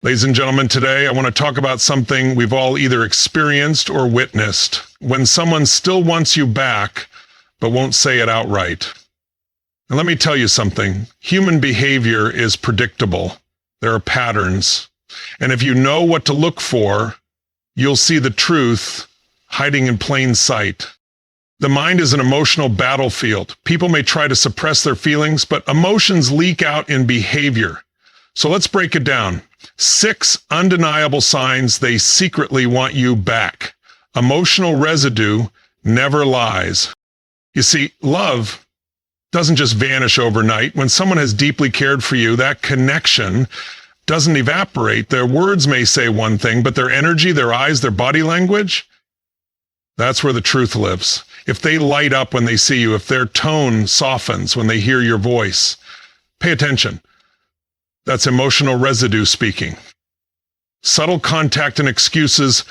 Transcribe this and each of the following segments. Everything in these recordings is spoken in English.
Ladies and gentlemen, today I want to talk about something we've all either experienced or witnessed. When someone still wants you back, but won't say it outright. And let me tell you something. Human behavior is predictable. There are patterns. And if you know what to look for, you'll see the truth hiding in plain sight. The mind is an emotional battlefield. People may try to suppress their feelings, but emotions leak out in behavior. So let's break it down. 6 undeniable signs they secretly want you back. Emotional residue never lies. You see, love doesn't just vanish overnight. When someone has deeply cared for you, that connection doesn't evaporate. Their words may say one thing, but their energy, their eyes, their body language, that's where the truth lives. If they light up when they see you, if their tone softens when they hear your voice, pay attention. That's emotional residue speaking. Subtle contact and excuses,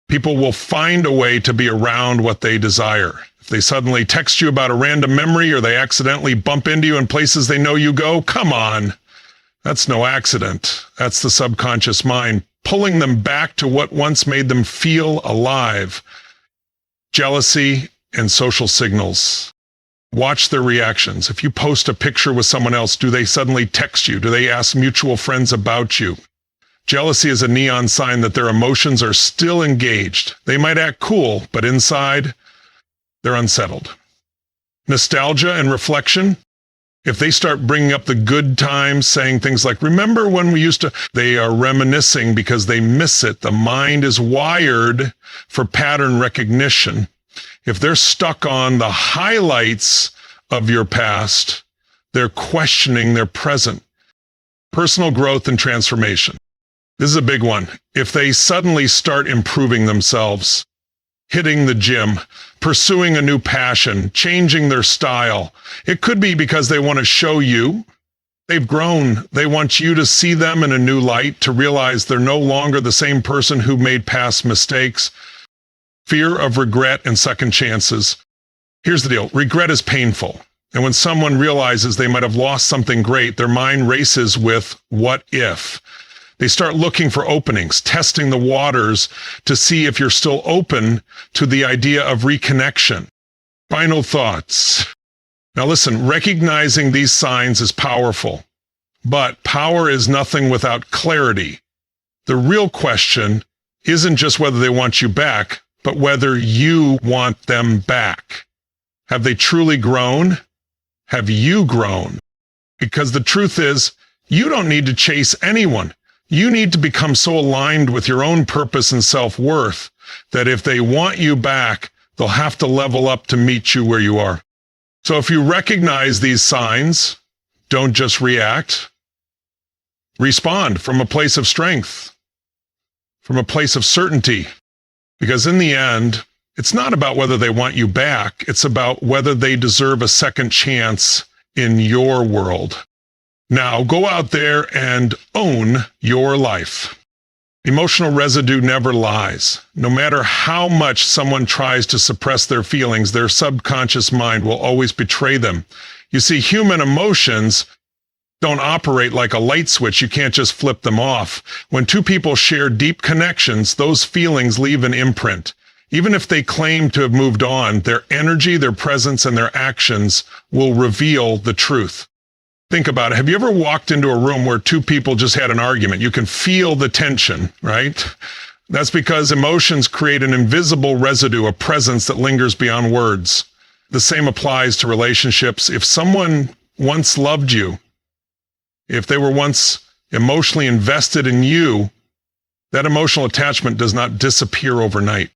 people will find a way to be around what they desire. If they suddenly text you about a random memory or they accidentally bump into you in places they know you go, come on. That's no accident. That's the subconscious mind pulling them back to what once made them feel alive. Jealousy and social signals. Watch their reactions. If you post a picture with someone else, do they suddenly text you? Do they ask mutual friends about you? Jealousy is a neon sign that their emotions are still engaged. They might act cool, but inside, they're unsettled. Nostalgia and reflection. If they start bringing up the good times, saying things like, remember when we used to, they are reminiscing because they miss it. The mind is wired for pattern recognition. If they're stuck on the highlights of your past, they're questioning their present. Personal growth and transformation. This is a big one. If they suddenly start improving themselves, hitting the gym, pursuing a new passion, changing their style, it could be because they want to show you they've grown. They want you to see them in a new light, to realize they're no longer the same person who made past mistakes. Fear of regret and second chances. Here's the deal. Regret is painful. And when someone realizes they might have lost something great, their mind races with what if. They start looking for openings, testing the waters to see if you're still open to the idea of reconnection. Final thoughts. Now listen, recognizing these signs is powerful, but power is nothing without clarity. The real question isn't just whether they want you back, but whether you want them back. Have they truly grown? Have you grown? Because the truth is, you don't need to chase anyone. You need to become so aligned with your own purpose and self-worth that if they want you back, they'll have to level up to meet you where you are. So if you recognize these signs, don't just react. Respond from a place of strength, from a place of certainty. Because in the end, it's not about whether they want you back. It's about whether they deserve a second chance in your world. Now, go out there and own your life. Emotional residue never lies. No matter how much someone tries to suppress their feelings, their subconscious mind will always betray them. You see, human emotions don't operate like a light switch. You can't just flip them off. When two people share deep connections, those feelings leave an imprint. Even if they claim to have moved on, their energy, their presence, and their actions will reveal the truth. Think about it. Have you ever walked into a room where two people just had an argument? You can feel the tension, right? That's because emotions create an invisible residue, a presence that lingers beyond words. The same applies to relationships. If someone once loved you, if they were once emotionally invested in you, that emotional attachment does not disappear overnight.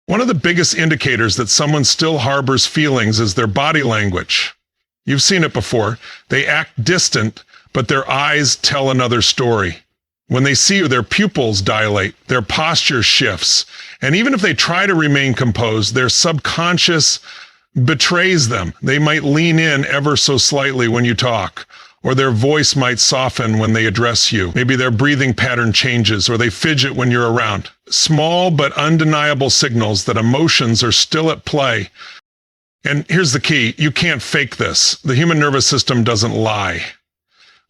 One of the biggest indicators that someone still harbors feelings is their body language. You've seen it before. They act distant, but their eyes tell another story. When they see you, their pupils dilate, their posture shifts, and even if they try to remain composed, their subconscious betrays them. They might lean in ever so slightly when you talk, or their voice might soften when they address you. Maybe their breathing pattern changes, or they fidget when you're around. Small but undeniable signals that emotions are still at play. And here's the key, you can't fake this. The human nervous system doesn't lie.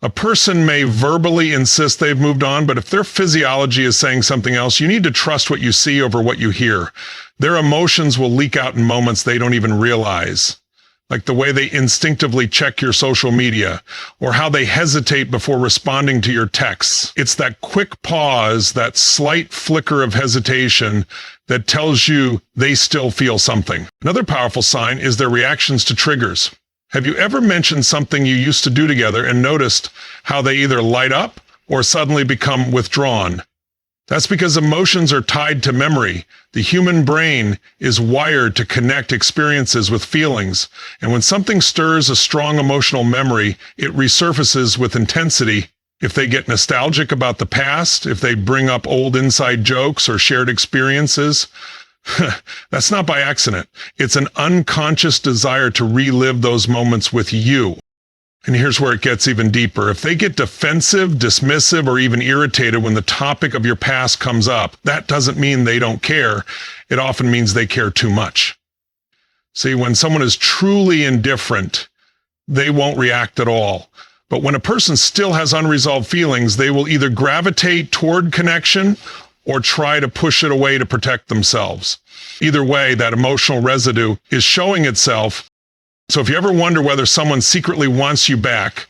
A person may verbally insist they've moved on, but if their physiology is saying something else, you need to trust what you see over what you hear. Their emotions will leak out in moments they don't even realize, like the way they instinctively check your social media or how they hesitate before responding to your texts. It's that quick pause, that slight flicker of hesitation that tells you they still feel something. Another powerful sign is their reactions to triggers. Have you ever mentioned something you used to do together and noticed how they either light up or suddenly become withdrawn? That's because emotions are tied to memory. The human brain is wired to connect experiences with feelings, and when something stirs a strong emotional memory, it resurfaces with intensity. If they get nostalgic about the past, if they bring up old inside jokes or shared experiences, that's not by accident. It's an unconscious desire to relive those moments with you. And here's where it gets even deeper. If they get defensive, dismissive, or even irritated when the topic of your past comes up, that doesn't mean they don't care. It often means they care too much. See, when someone is truly indifferent, they won't react at all. But when a person still has unresolved feelings, they will either gravitate toward connection or try to push it away to protect themselves. Either way, that emotional residue is showing itself. So if you ever wonder whether someone secretly wants you back,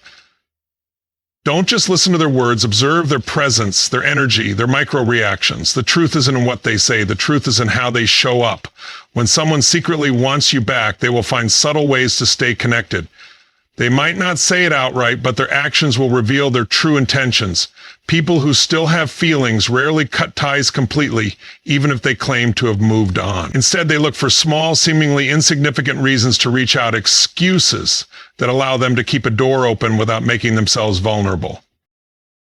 don't just listen to their words, observe their presence, their energy, their micro reactions. The truth isn't in what they say, the truth is in how they show up. When someone secretly wants you back, they will find subtle ways to stay connected. They might not say it outright, but their actions will reveal their true intentions. People who still have feelings rarely cut ties completely, even if they claim to have moved on. Instead, they look for small, seemingly insignificant reasons to reach out, excuses that allow them to keep a door open without making themselves vulnerable.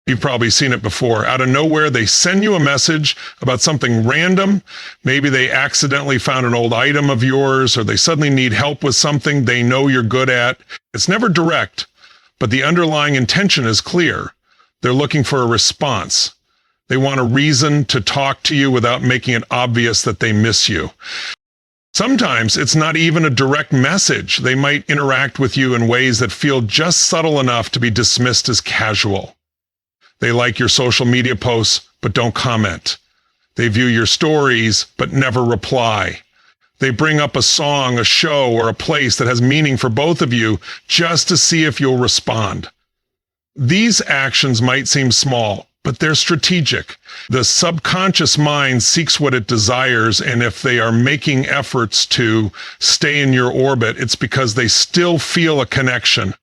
You've probably seen it before. Out of nowhere, they send you a message about something random. Maybe they accidentally found an old item of yours, or they suddenly need help with something they know you're good at. It's never direct, but the underlying intention is clear. They're looking for a response. They want a reason to talk to you without making it obvious that they miss you. Sometimes it's not even a direct message. They might interact with you in ways that feel just subtle enough to be dismissed as casual. They like your social media posts, but don't comment. They view your stories, but never reply. They bring up a song, a show, or a place that has meaning for both of you just to see if you'll respond. These actions might seem small, but they're strategic. The subconscious mind seeks what it desires, and if they are making efforts to stay in your orbit, it's because they still feel a connection.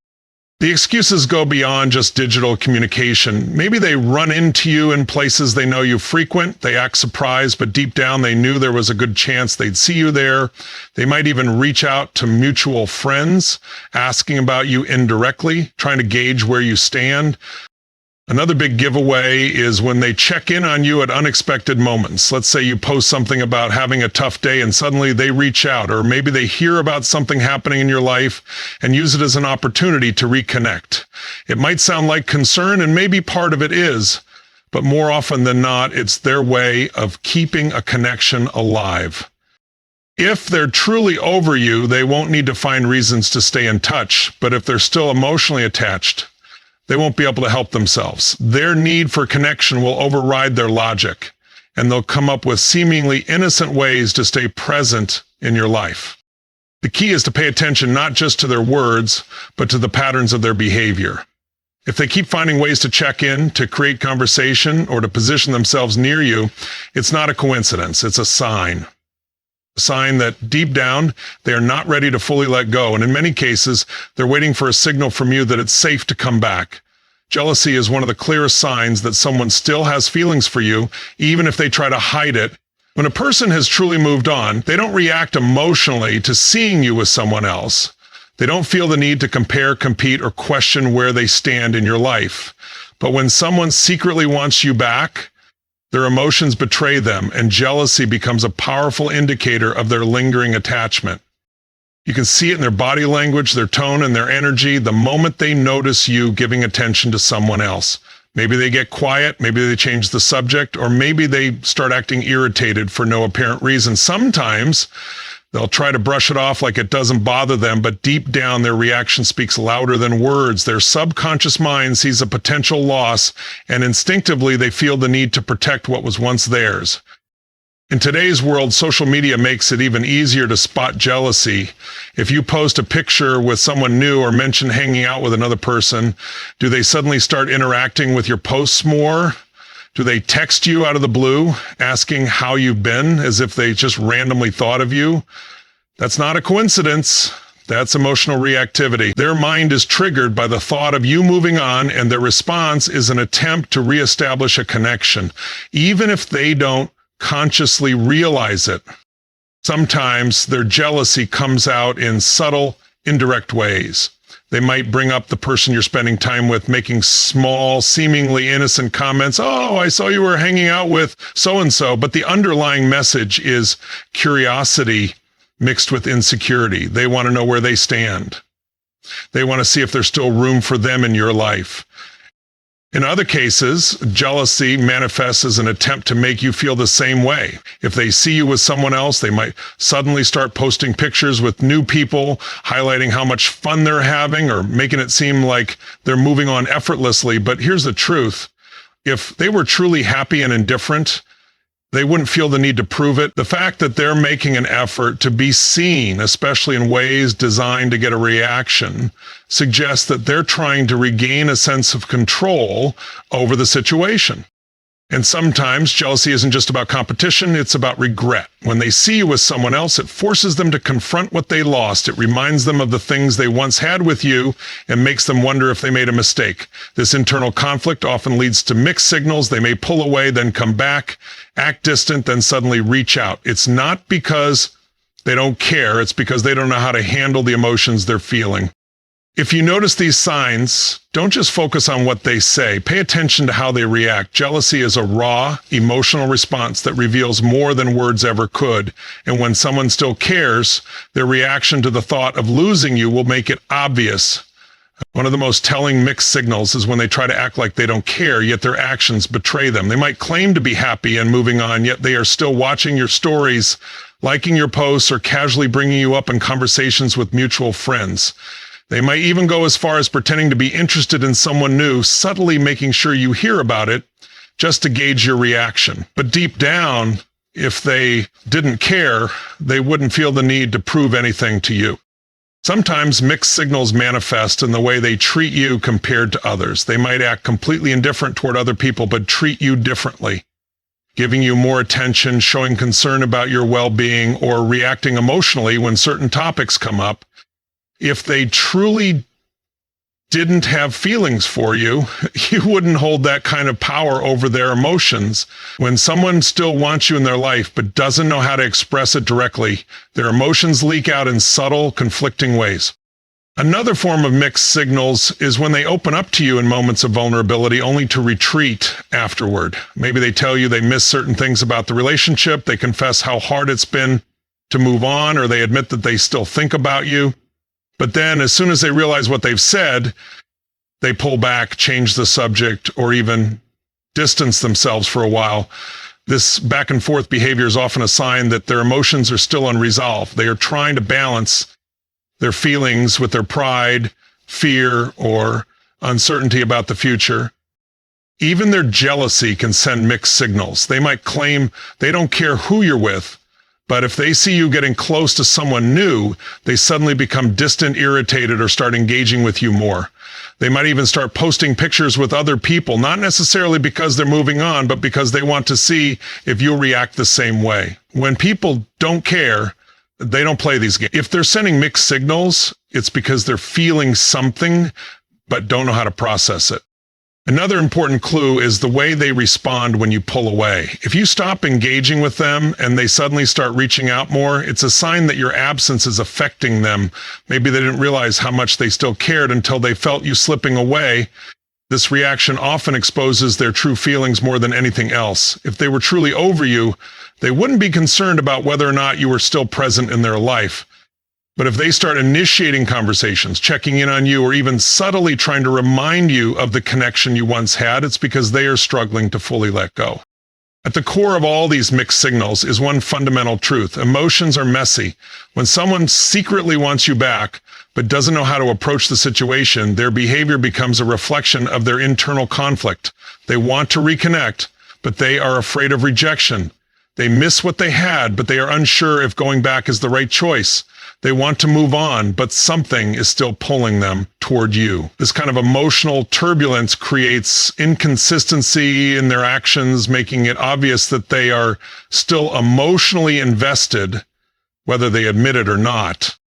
The excuses go beyond just digital communication. Maybe they run into you in places they know you frequent. They act surprised, but deep down they knew there was a good chance they'd see you there. They might even reach out to mutual friends, asking about you indirectly, trying to gauge where you stand. Another big giveaway is when they check in on you at unexpected moments. Let's say you post something about having a tough day and suddenly they reach out, or maybe they hear about something happening in your life and use it as an opportunity to reconnect. It might sound like concern, and maybe part of it is, but more often than not, it's their way of keeping a connection alive. If they're truly over you, they won't need to find reasons to stay in touch, but if they're still emotionally attached, they won't be able to help themselves. Their need for connection will override their logic, and they'll come up with seemingly innocent ways to stay present in your life. The key is to pay attention not just to their words, but to the patterns of their behavior. If they keep finding ways to check in, to create conversation, or to position themselves near you, it's not a coincidence, it's a sign. A sign that deep down, they are not ready to fully let go. And in many cases, they're waiting for a signal from you that it's safe to come back. Jealousy is one of the clearest signs that someone still has feelings for you, even if they try to hide it. When a person has truly moved on, they don't react emotionally to seeing you with someone else. They don't feel the need to compare, compete, or question where they stand in your life. But when someone secretly wants you back, their emotions betray them, and jealousy becomes a powerful indicator of their lingering attachment. You can see it in their body language, their tone, and their energy the moment they notice you giving attention to someone else. Maybe they get quiet, maybe they change the subject, or maybe they start acting irritated for no apparent reason. Sometimes They'll try to brush it off like it doesn't bother them, but deep down their reaction speaks louder than words. Their subconscious mind sees a potential loss, and instinctively they feel the need to protect what was once theirs. In today's world, social media makes it even easier to spot jealousy. If you post a picture with someone new or mention hanging out with another person, do they suddenly start interacting with your posts more? Do they text you out of the blue, asking how you've been, as if they just randomly thought of you? That's not a coincidence. That's emotional reactivity. Their mind is triggered by the thought of you moving on, and their response is an attempt to reestablish a connection, even if they don't consciously realize it. Sometimes their jealousy comes out in subtle, indirect ways. They might bring up the person you're spending time with, making small, seemingly innocent comments. Oh, I saw you were hanging out with so-and-so. But the underlying message is curiosity mixed with insecurity. They want to know where they stand. They want to see if there's still room for them in your life. In other cases, jealousy manifests as an attempt to make you feel the same way. If they see you with someone else, they might suddenly start posting pictures with new people, highlighting how much fun they're having or making it seem like they're moving on effortlessly. But here's the truth. If they were truly happy and indifferent, they wouldn't feel the need to prove it. The fact that they're making an effort to be seen, especially in ways designed to get a reaction, suggests that they're trying to regain a sense of control over the situation. And sometimes jealousy isn't just about competition, it's about regret. When they see you with someone else, it forces them to confront what they lost. It reminds them of the things they once had with you and makes them wonder if they made a mistake. This internal conflict often leads to mixed signals. They may pull away, then come back, act distant, then suddenly reach out. It's not because they don't care, it's because they don't know how to handle the emotions they're feeling. If you notice these signs, don't just focus on what they say. Pay attention to how they react. Jealousy is a raw, emotional response that reveals more than words ever could. And when someone still cares, their reaction to the thought of losing you will make it obvious. One of the most telling mixed signals is when they try to act like they don't care, yet their actions betray them. They might claim to be happy and moving on, yet they are still watching your stories, liking your posts, or casually bringing you up in conversations with mutual friends. They might even go as far as pretending to be interested in someone new, subtly making sure you hear about it just to gauge your reaction. But deep down, if they didn't care, they wouldn't feel the need to prove anything to you. Sometimes mixed signals manifest in the way they treat you compared to others. They might act completely indifferent toward other people, but treat you differently, giving you more attention, showing concern about your well-being, or reacting emotionally when certain topics come up. If they truly didn't have feelings for you, you wouldn't hold that kind of power over their emotions. When someone still wants you in their life but doesn't know how to express it directly, their emotions leak out in subtle, conflicting ways. Another form of mixed signals is when they open up to you in moments of vulnerability only to retreat afterward. Maybe they tell you they miss certain things about the relationship, they confess how hard it's been to move on, or they admit that they still think about you. But then as soon as they realize what they've said, they pull back, change the subject, or even distance themselves for a while. This back and forth behavior is often a sign that their emotions are still unresolved. They are trying to balance their feelings with their pride, fear, or uncertainty about the future. Even their jealousy can send mixed signals. They might claim they don't care who you're with, but if they see you getting close to someone new, they suddenly become distant, irritated, or start engaging with you more. They might even start posting pictures with other people, not necessarily because they're moving on, but because they want to see if you'll react the same way. When people don't care, they don't play these games. If they're sending mixed signals, it's because they're feeling something, but don't know how to process it. Another important clue is the way they respond when you pull away. If you stop engaging with them and they suddenly start reaching out more, it's a sign that your absence is affecting them. Maybe they didn't realize how much they still cared until they felt you slipping away. This reaction often exposes their true feelings more than anything else. If they were truly over you, they wouldn't be concerned about whether or not you were still present in their life. But if they start initiating conversations, checking in on you, or even subtly trying to remind you of the connection you once had, it's because they are struggling to fully let go. At the core of all these mixed signals is one fundamental truth. Emotions are messy. When someone secretly wants you back, but doesn't know how to approach the situation, their behavior becomes a reflection of their internal conflict. They want to reconnect, but they are afraid of rejection. They miss what they had, but they are unsure if going back is the right choice. They want to move on, but something is still pulling them toward you. This kind of emotional turbulence creates inconsistency in their actions, making it obvious that they are still emotionally invested, whether they admit it or not.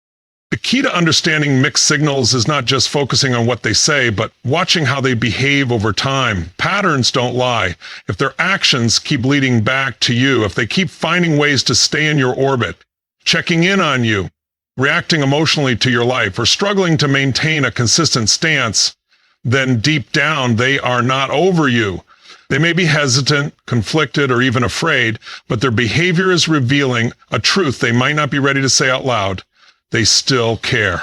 The key to understanding mixed signals is not just focusing on what they say, but watching how they behave over time. Patterns don't lie. If their actions keep leading back to you, if they keep finding ways to stay in your orbit, checking in on you, reacting emotionally to your life, or struggling to maintain a consistent stance, then deep down they are not over you. They may be hesitant, conflicted, or even afraid, but their behavior is revealing a truth they might not be ready to say out loud. They still care.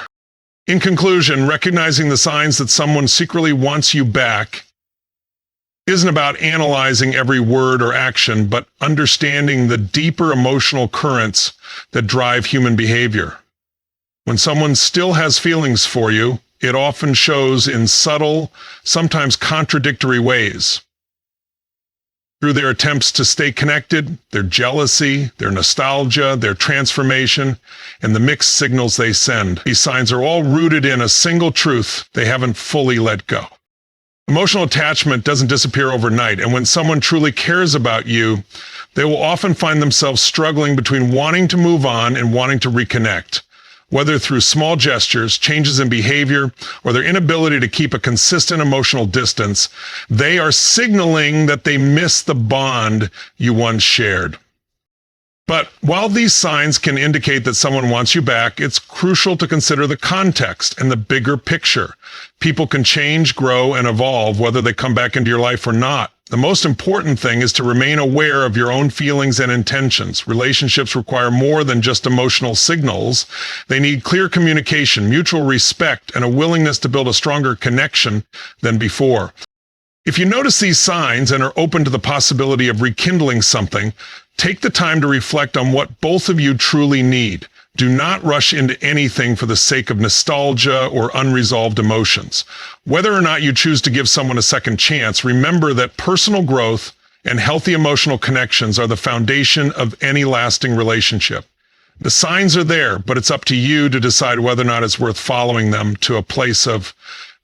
In conclusion, recognizing the signs that someone secretly wants you back isn't about analyzing every word or action, but understanding the deeper emotional currents that drive human behavior. When someone still has feelings for you, it often shows in subtle, sometimes contradictory ways. Through their attempts to stay connected, their jealousy, their nostalgia, their transformation, and the mixed signals they send. These signs are all rooted in a single truth they haven't fully let go. Emotional attachment doesn't disappear overnight, and when someone truly cares about you, they will often find themselves struggling between wanting to move on and wanting to reconnect. Whether through small gestures, changes in behavior, or their inability to keep a consistent emotional distance, they are signaling that they miss the bond you once shared. But while these signs can indicate that someone wants you back, it's crucial to consider the context and the bigger picture. People can change, grow, and evolve whether they come back into your life or not. The most important thing is to remain aware of your own feelings and intentions. Relationships require more than just emotional signals. They need clear communication, mutual respect, and a willingness to build a stronger connection than before. If you notice these signs and are open to the possibility of rekindling something, take the time to reflect on what both of you truly need. Do not rush into anything for the sake of nostalgia or unresolved emotions. Whether or not you choose to give someone a second chance, remember that personal growth and healthy emotional connections are the foundation of any lasting relationship. The signs are there, but it's up to you to decide whether or not it's worth following them to a place of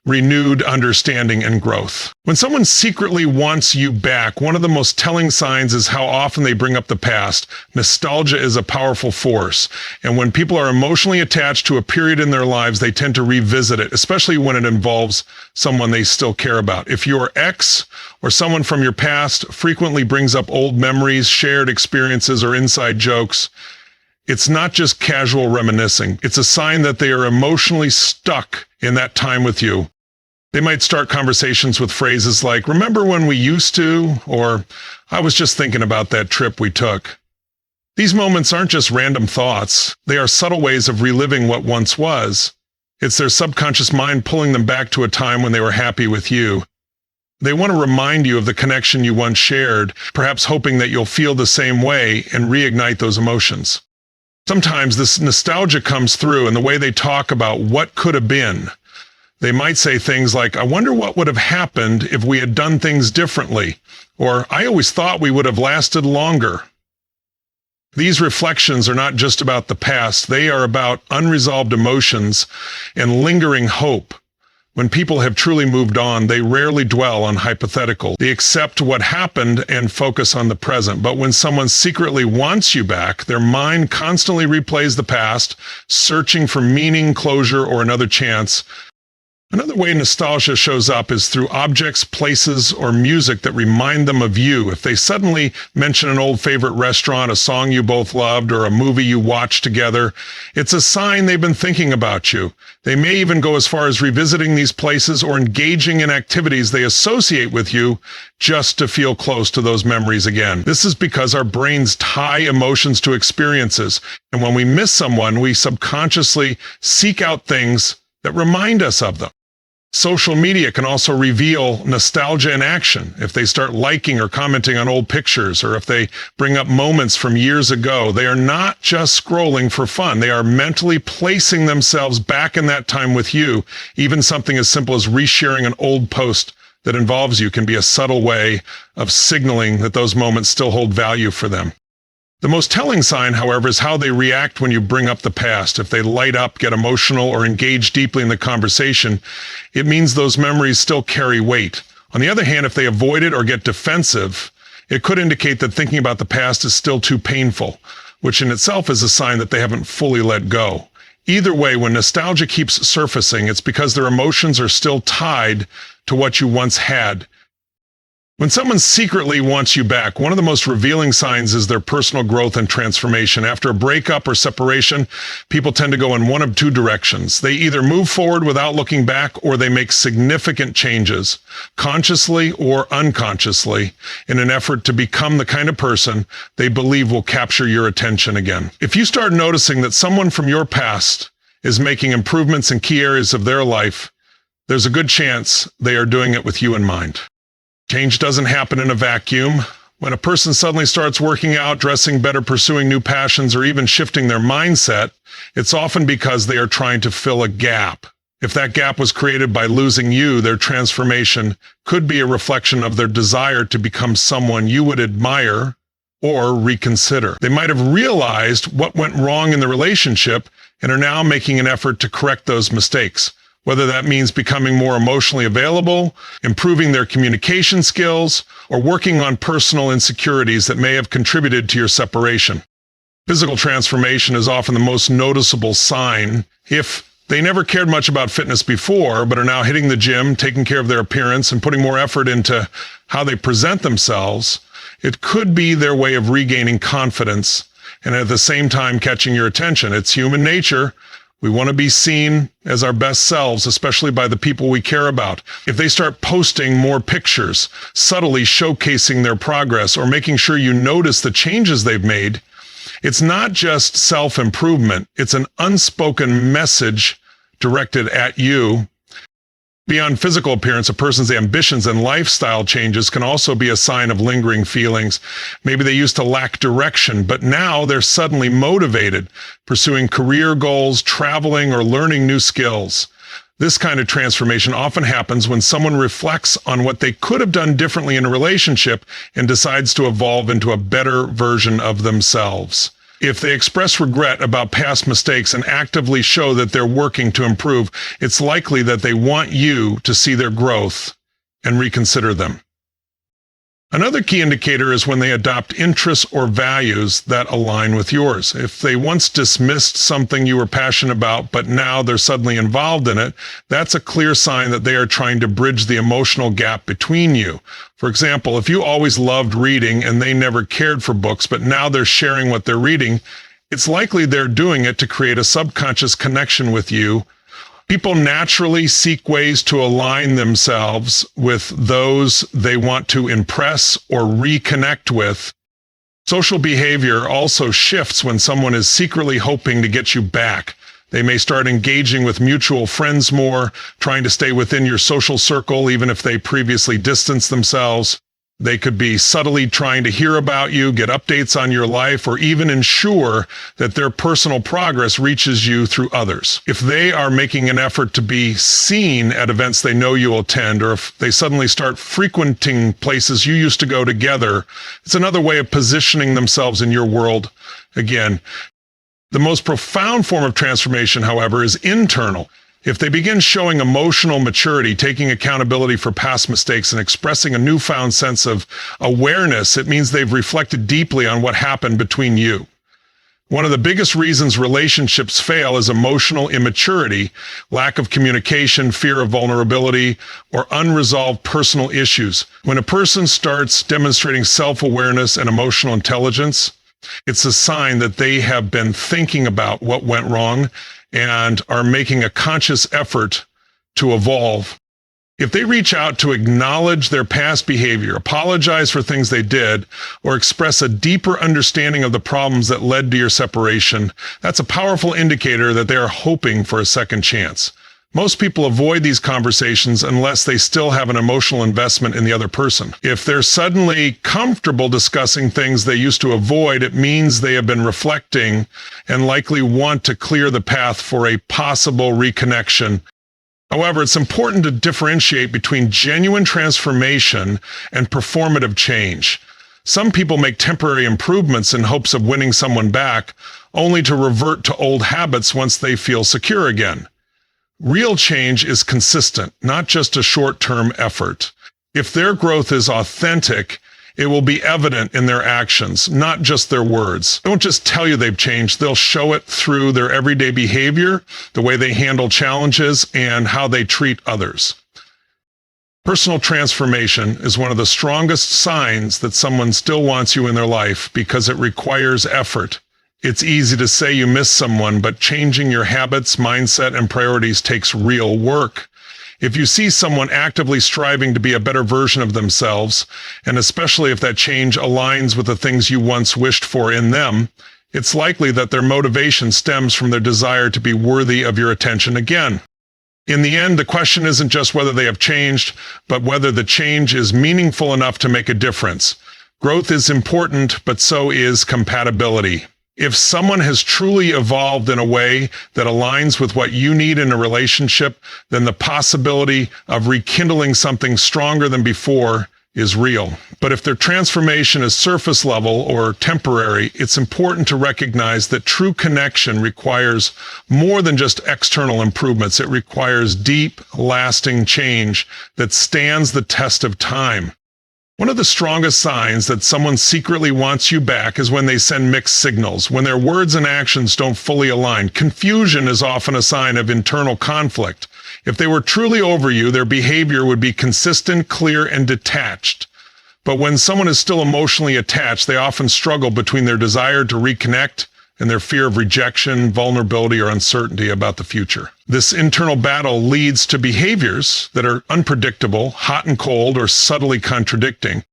renewed understanding and growth. When someone secretly wants you back, one of the most telling signs is how often they bring up the past. Nostalgia is a powerful force, and when people are emotionally attached to a period in their lives, they tend to revisit it, especially when it involves someone they still care about. If your ex or someone from your past frequently brings up old memories, shared experiences, or inside jokes, it's not just casual reminiscing. It's a sign that they are emotionally stuck in that time with you. They might start conversations with phrases like, "Remember when we used to?" or "I was just thinking about that trip we took." These moments aren't just random thoughts. They are subtle ways of reliving what once was. It's their subconscious mind pulling them back to a time when they were happy with you. They want to remind you of the connection you once shared, perhaps hoping that you'll feel the same way and reignite those emotions. Sometimes this nostalgia comes through in the way they talk about what could have been. They might say things like, "I wonder what would have happened if we had done things differently," or "I always thought we would have lasted longer." These reflections are not just about the past. They are about unresolved emotions and lingering hope. When people have truly moved on, they rarely dwell on hypothetical. They accept what happened and focus on the present. But when someone secretly wants you back, their mind constantly replays the past, searching for meaning, closure, or another chance. Another way nostalgia shows up is through objects, places, or music that remind them of you. If they suddenly mention an old favorite restaurant, a song you both loved, or a movie you watched together, it's a sign they've been thinking about you. They may even go as far as revisiting these places or engaging in activities they associate with you just to feel close to those memories again. This is because our brains tie emotions to experiences, and when we miss someone, we subconsciously seek out things that remind us of them. Social media can also reveal nostalgia in action. If they start liking or commenting on old pictures, or if they bring up moments from years ago, they are not just scrolling for fun. They are mentally placing themselves back in that time with you. Even something as simple as resharing an old post that involves you can be a subtle way of signaling that those moments still hold value for them. The most telling sign, however, is how they react when you bring up the past. If they light up, get emotional, or engage deeply in the conversation, it means those memories still carry weight. On the other hand, if they avoid it or get defensive, it could indicate that thinking about the past is still too painful, which in itself is a sign that they haven't fully let go. Either way, when nostalgia keeps surfacing, it's because their emotions are still tied to what you once had. When someone secretly wants you back, one of the most revealing signs is their personal growth and transformation. After a breakup or separation, people tend to go in one of two directions. They either move forward without looking back, or they make significant changes, consciously or unconsciously, in an effort to become the kind of person they believe will capture your attention again. If you start noticing that someone from your past is making improvements in key areas of their life, there's a good chance they are doing it with you in mind. Change doesn't happen in a vacuum. When a person suddenly starts working out, dressing better, pursuing new passions, or even shifting their mindset, it's often because they are trying to fill a gap. If that gap was created by losing you, their transformation could be a reflection of their desire to become someone you would admire or reconsider. They might have realized what went wrong in the relationship and are now making an effort to correct those mistakes. Whether that means becoming more emotionally available, improving their communication skills, or working on personal insecurities that may have contributed to your separation. Physical transformation is often the most noticeable sign. If they never cared much about fitness before, but are now hitting the gym, taking care of their appearance, and putting more effort into how they present themselves, it could be their way of regaining confidence and at the same time catching your attention. It's human nature. We want to be seen as our best selves, especially by the people we care about. If they start posting more pictures, subtly showcasing their progress, or making sure you notice the changes they've made, it's not just self-improvement. It's an unspoken message directed at you. Beyond physical appearance, a person's ambitions and lifestyle changes can also be a sign of lingering feelings. Maybe they used to lack direction, but now they're suddenly motivated, pursuing career goals, traveling, or learning new skills. This kind of transformation often happens when someone reflects on what they could have done differently in a relationship and decides to evolve into a better version of themselves. If they express regret about past mistakes and actively show that they're working to improve, it's likely that they want you to see their growth and reconsider them. Another key indicator is when they adopt interests or values that align with yours. If they once dismissed something you were passionate about, but now they're suddenly involved in it, that's a clear sign that they are trying to bridge the emotional gap between you. For example, if you always loved reading and they never cared for books, but now they're sharing what they're reading, it's likely they're doing it to create a subconscious connection with you. People naturally seek ways to align themselves with those they want to impress or reconnect with. Social behavior also shifts when someone is secretly hoping to get you back. They may start engaging with mutual friends more, trying to stay within your social circle even if they previously distanced themselves. They could be subtly trying to hear about you, get updates on your life, or even ensure that their personal progress reaches you through others. If they are making an effort to be seen at events they know you'll attend, or if they suddenly start frequenting places you used to go together, it's another way of positioning themselves in your world again. The most profound form of transformation, however, is internal. If they begin showing emotional maturity, taking accountability for past mistakes, and expressing a newfound sense of awareness, it means they've reflected deeply on what happened between you. One of the biggest reasons relationships fail is emotional immaturity, lack of communication, fear of vulnerability, or unresolved personal issues. When a person starts demonstrating self-awareness and emotional intelligence, it's a sign that they have been thinking about what went wrong and are making a conscious effort to evolve. If they reach out to acknowledge their past behavior, apologize for things they did, or express a deeper understanding of the problems that led to your separation, that's a powerful indicator that they are hoping for a second chance. Most people avoid these conversations unless they still have an emotional investment in the other person. If they're suddenly comfortable discussing things they used to avoid, it means they have been reflecting and likely want to clear the path for a possible reconnection. However, it's important to differentiate between genuine transformation and performative change. Some people make temporary improvements in hopes of winning someone back, only to revert to old habits once they feel secure again. Real change is consistent, not just a short-term effort. If their growth is authentic, it will be evident in their actions, not just their words. They won't just tell you they've changed, they'll show it through their everyday behavior, the way they handle challenges, and how they treat others. Personal transformation is one of the strongest signs that someone still wants you in their life because it requires effort. It's easy to say you miss someone, but changing your habits, mindset, and priorities takes real work. If you see someone actively striving to be a better version of themselves, and especially if that change aligns with the things you once wished for in them, it's likely that their motivation stems from their desire to be worthy of your attention again. In the end, the question isn't just whether they have changed, but whether the change is meaningful enough to make a difference. Growth is important, but so is compatibility. If someone has truly evolved in a way that aligns with what you need in a relationship, then the possibility of rekindling something stronger than before is real. But if their transformation is surface level or temporary, it's important to recognize that true connection requires more than just external improvements. It requires deep, lasting change that stands the test of time. One of the strongest signs that someone secretly wants you back is when they send mixed signals, when their words and actions don't fully align. Confusion is often a sign of internal conflict. If they were truly over you, their behavior would be consistent, clear, and detached. But when someone is still emotionally attached, they often struggle between their desire to reconnect and their fear of rejection, vulnerability, or uncertainty about the future. This internal battle leads to behaviors that are unpredictable, hot and cold, or subtly contradicting.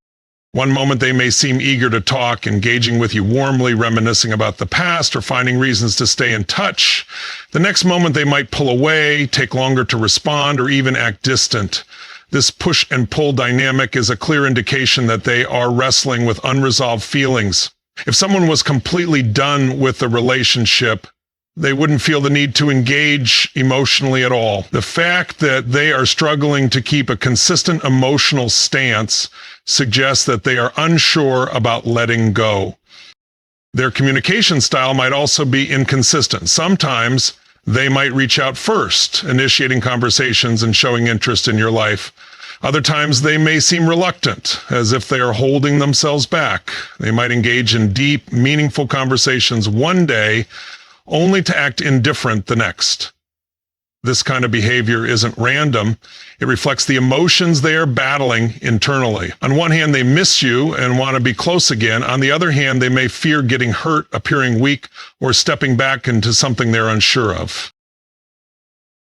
One moment they may seem eager to talk, engaging with you warmly, reminiscing about the past, or finding reasons to stay in touch. The next moment they might pull away, take longer to respond, or even act distant. This push and pull dynamic is a clear indication that they are wrestling with unresolved feelings. If someone was completely done with the relationship, they wouldn't feel the need to engage emotionally at all. The fact that they are struggling to keep a consistent emotional stance suggests that they are unsure about letting go. Their communication style might also be inconsistent. Sometimes they might reach out first, initiating conversations and showing interest in your life. Other times they may seem reluctant, as if they are holding themselves back. They might engage in deep, meaningful conversations one day, only to act indifferent the next. This kind of behavior isn't random. It reflects the emotions they are battling internally. On one hand, they miss you and want to be close again. On the other hand, they may fear getting hurt, appearing weak, or stepping back into something they're unsure of.